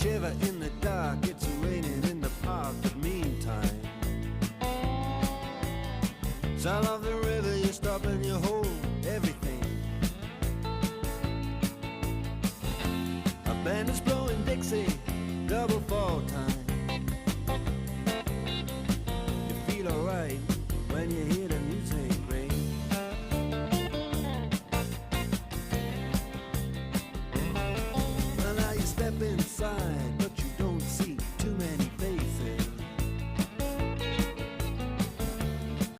shiver in the dark, it's raining in the park, but meantime, sound of the river, you stop and you hold everything. A band is blowing Dixie, double